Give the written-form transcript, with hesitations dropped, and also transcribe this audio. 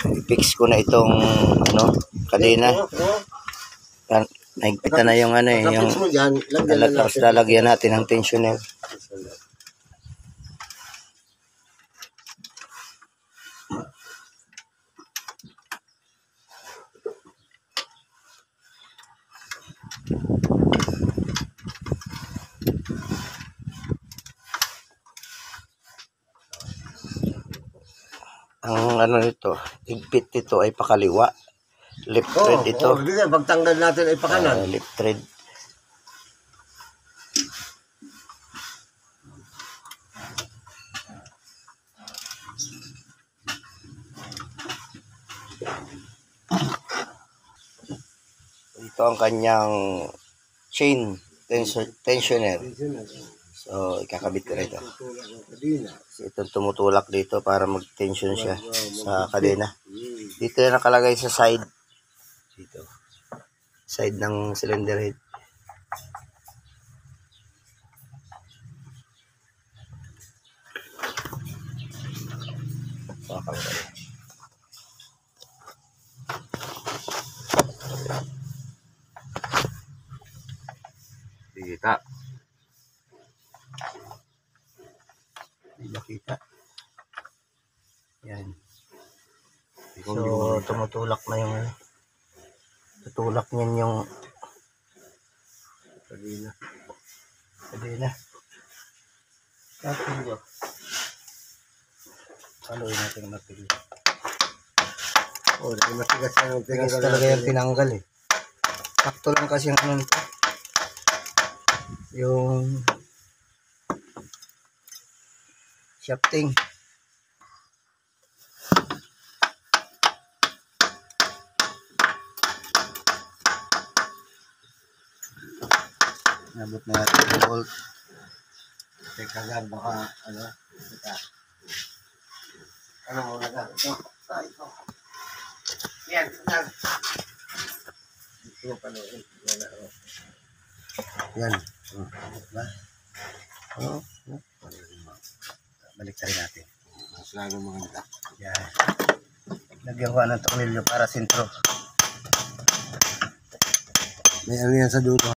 I-fix ko na itong ano, kadena. Nahigpitan na yung ano yung lalagyan natin ng tensioner. Ang ano nito, higpit nito ay pakaliwa. Left thread ito. Pagtanggal natin ay pakanan. Left thread. Ito ang kanyang chain tensioner. So, ikakabit ko rin ito. Ito tumutulak dito para mag-tension siya sa kadena. Dito na nakalagay sa side. Dito. Side ng cylinder head. Bakal ko rin. Kita. Hindi makita. Yan. So, tumutulak na yung tutulak niyan yung kadena. Martilyo. Haluin natin ang martilyo. Oh, dahil matigas ang Tigas talaga yung tinanggal eh. Sakto lang kasi yung ano nito. Yung shafting. Nabot na natin yung bolt. Teka lang, baka ano. Teka. Ano muna ka? Ito. Ito. Yan. Yan. Ito pala. Yan. Diba? Oh. Balik tayo natin. Mas lalo maganda. Yan. Lagyan ko ng tornilyo para sintro. May ano yan sa dulo.